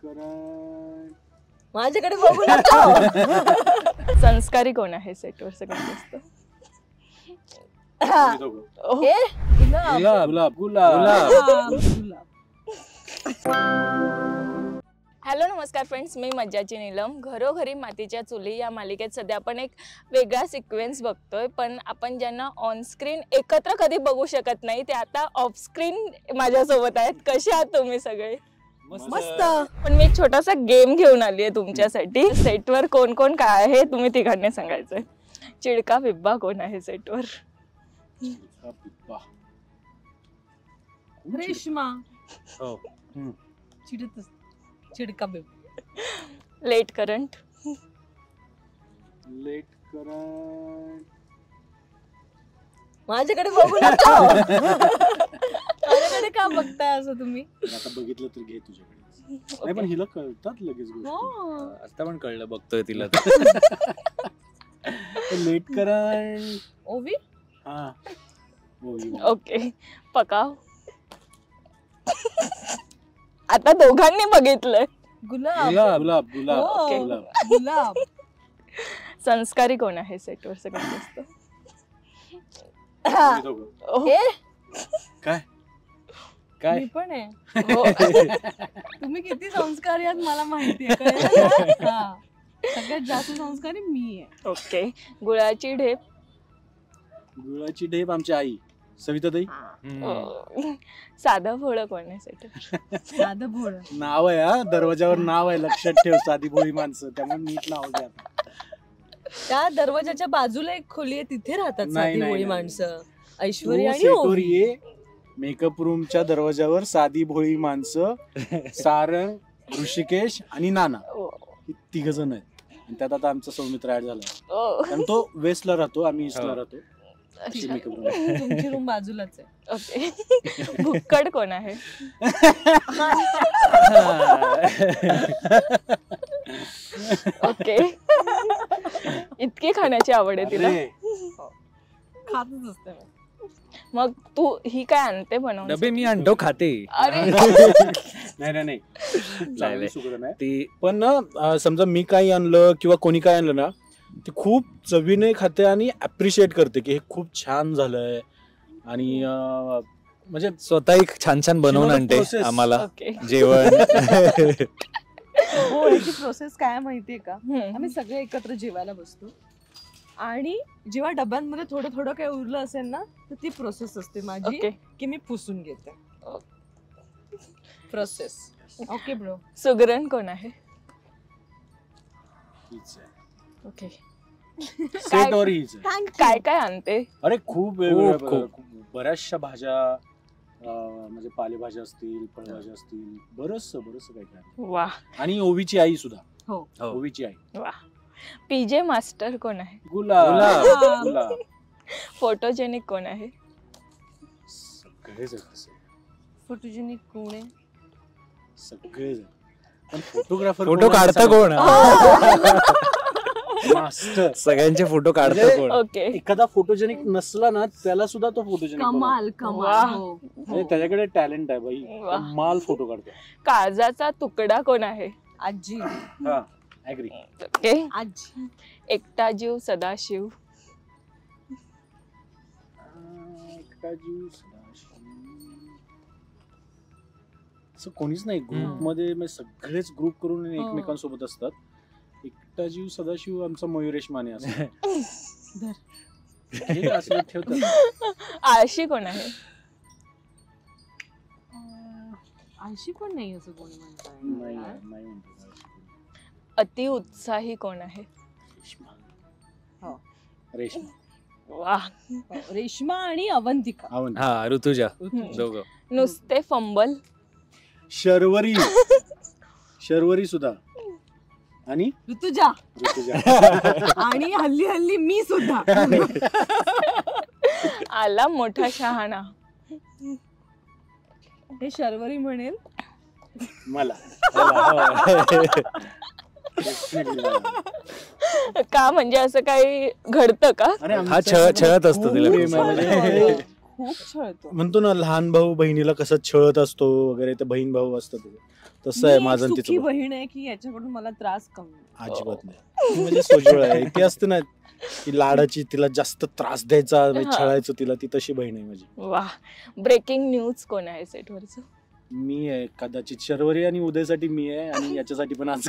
करण. माझ्याकडे बघू नका. संस्कारी कोण आहे सेटवर सगळ्यात जास्त? गुलाब गुलाब. हॅलो नमस्कार फ्रेंड्स, मी मज्जाची नीलम. घरोघरी मातीच्या चुली या मालिकेत सध्या आपण एक वेगळा सिक्वेन्स बघतोय, पण आपण ज्यांना ऑन स्क्रीन एकत्र कधी बघू शकत नाही ते आता ऑफ स्क्रीन माझ्यासोबत आहेत. कसे आहात तुम्ही सगळे? मस्त. पण मी एक छोटासा गेम घेऊन आली आहे तुमच्यासाठी. सेटवर कोण कोण काय आहे तुम्ही तिघांनी सांगायचंय. चिडका बिब्बा कोण आहे सेटवर? रेश्मा. हो. चिडका बेब. लेट करंट. लेट करण. माझ्याकडे बघू नका. माझ्याकडे का बघताय असं तुम्ही? आता बघितलं तर घे तुझ्याकडे. नाही पण हिला कळतात लगेच गोष्टी. आता पण कळलं, बघतोय तिला. लेट करण. ओवी. हा ओके. पकाव. आता दोघांनी बघितलंय. गुलाब. गुलाब गुलाब हो. गुलाब. गुलाब. संस्कारी कोण आहे सेटवर सगळ्यात जास्त? काय काय मी पण आहे. हो. तुम्ही किती संस्कारी आहात मला माहिती आहे. सगळ्यात जास्त संस्कारी मी आहे. ओके. गुळाची ढेप. गुळाची ढेप आमची आई सविताताई. साधं भोळं कोण आहे सेटवर? साधं भोळ. नाव आहे, हा दरवाजावर नाव आहे, लक्षात ठेव. साधी भोळी माणसं, त्यामुळे नीट नाव घ्या. त्या दरवाजाच्या बाजूला एक खोली आहे, तिथे राहतात नाही, साधी नाही, भोळी नाही. माणसं. ऐश्वर्या तू आणि सेटवर ओवी. ये. मेकअप रूमच्या दरवाजावर साधी भोळी माणसं, सारंग, ऋषिकेश आणि नाना, ही तिघ जण आहेत. आणि त्यात आता आमचा सौमित्र ऍड झाला, कारण तो वेस्टला राहतो, आम्ही ईस्टला राहतो. Makeup room. तुमची रूम बाजूलाच आहे. ओके. भुक्कड कोण आहे? ओके. इतकी खाण्याची आवड आहे तिला. अरे, खातच असते. मग तू ही काय आणते बनवून? डबे मी आणतो, खाते. अरे नाही नाही नाही, खूप चांगली सुगरण आहे ती. पण ना, समजा मी काही आणलं किंवा कोणी काय आणलं ना, ती खूप चवीने खाते आणि अप्रिशिएट करते की हे खूप छान झालंय. आणि म्हणजे स्वतः एक छान छान बनवून आणते Process. आम्हाला ओके. जेवण. होळीची प्रोसेस काय माहितीये का? हम्म. आम्ही सगळे एकत्र जेवायला बसतो आणि जेव्हा डब्यांमध्ये थोडं थोडं काही उरलं असेल ना, तर ती प्रोसेस असते माझी ओके. की मी पुसून घेते. प्रोसेस. Okay bro. सुगरण कोण आहे? हीच आहे. ओके. सेटवर हीच आहे. काय काय आणते? अरे खूप खूप. वेगवेगळ्या बऱ्याचशा भाज्या, म्हणजे पालेभाज्या असतील, फळभाज्या असतील, बरंच काय काय. वा आणि ओवीची आई सुद्धा. हो. ओवीची आई. वा. पीजे मास्टर कोण आहे? गुलाब गुलाब. फोटोजेनिक कोण आहे? सगळेच आहेत तसे. फोटोजेनिक कोण आहे? सगळेच आहेत. पण फोटोग्राफर फोटो काढता कोण? मास्टर. सगळ्यांचे फोटो काढता म्हणजे कोण? ओके. एखादा फोटोजेनिक नसला ना, त्याला सुद्धा तो फोटोजेनिक कमाल वा. कमाल. हो. म्हणजे त्याच्याकडे टॅलेंट आहे बाई. वा. माल फोटो काढतो. काळजाचा तुकडा कोण आहे? आजी. हा ऍग्री. ओके. आजी. एकटा जीव सदाशिव. एकटा जीव सदाशिव. असं कोणीच नाही ग्रुप मध्ये, म्हणजे सगळेच ग्रुप करून एकमेकांसोबत असतात. एकटा जीव सदाशिव आमचा मयुरेश माने असं असं ठेवतात. आळशी कोण आहे? आळशी पण नाही असं कोणी म्हणताय. नाही नाही म्हणतो. अति उत्साही कोण आहे? हो. रेशमा. वा. रेश्मा आणि अवंतिका. हा, ऋतुजा. दोघं. नुसते फंबल. शर्वरी. शर्वरी सुद्धा. आणि ऋतुजा. ऋतुजा. आणि हल्ली हल्ली मी सुद्धा. आला मोठा शहाणा. हे शर्वरी म्हणेल. मला का म्हणजे असं काही घडतं का? हा छळत असतो तिला. खूप छळतो. म्हणतो ना, लहान भाऊ बहिणीला कसं छळत असतो वगैरे, ते बहीण भाऊ असतात. तसं आहे मी माझं आणि एक सुखी तिचं पण. बहीण आहे की याच्याकडून मला त्रास कमी. अजिबात नाही ती म्हणजे सोजवळ आहे. ती असते ना की लाडाची, तिला जास्त त्रास द्यायचा म्हणजे हा. छळायचं तिला, ती तशी बहीण आहे माझी. वा. ब्रेकिंग न्यूज कोण आहे सेटवरचं? मी आहे कदाचित शर्वरी आणि उदयसाठी मी आहे आणि याच्यासाठी पण आज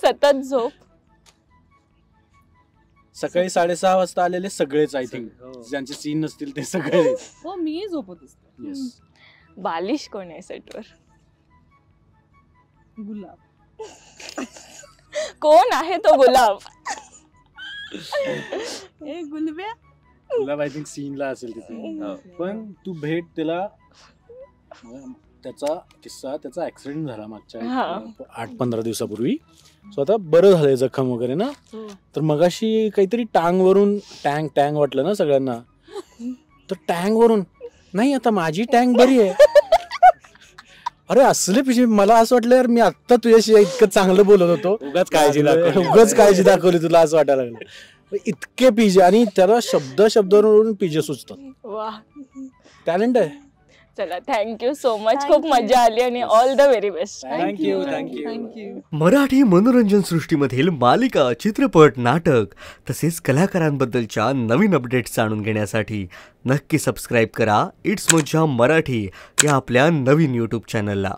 सतत झोप. सकाळी 6:30 वाजता आलेले सगळेच आय थिंक ज्यांचे सीन नसतील ते सगळे. हो मी झोपत असते. येस. बालिश कोण आहे सेटवर? गुलाब. कोण आहे तो गुलाब? ए गुलब्या. गुलाब आय थिंक सीनला असेल तिथे. पण तू भेट त्याला, त्याचा किस्सा, त्याचा ऍक्सिडेंट झाला मागच्या हा. 8-15 दिवसापूर्वी. सो आता बरं झालंय जखम वगैरे ना. तर मगाशी काहीतरी टांगवरून टँग वाटलं ना सगळ्यांना. तर टँग वरून नाही, आता माझी टँग बरी आहे. अरे असले पिशे, मला असं वाटलं यार मी आत्ता तुझ्याशी इतकं चांगलं बोलत होतो, उगाच काळजी दाखवली. उगाच काळजी दाखवली तुला असं वाटायला लागलं. इतके पिजे, आणि त्याला शब्दावरून पिजे सुचतात. वा. टॅलेंट आहे. चला, थँक्यू सो मच. Thank खूप you. मजा आली आणि all the very best. Thank you. Thank you. Marathi मनोरंजन सृष्टीमधील मालिका, चित्रपट, नाटक तसेच कलाकारांबद्दलच्या नवीन अपडेट्स जाणून घेण्यासाठी नक्की सबस्क्राईब करा इट्स मज्जा मराठी या आपल्या नवीन यूट्यूब चॅनलला.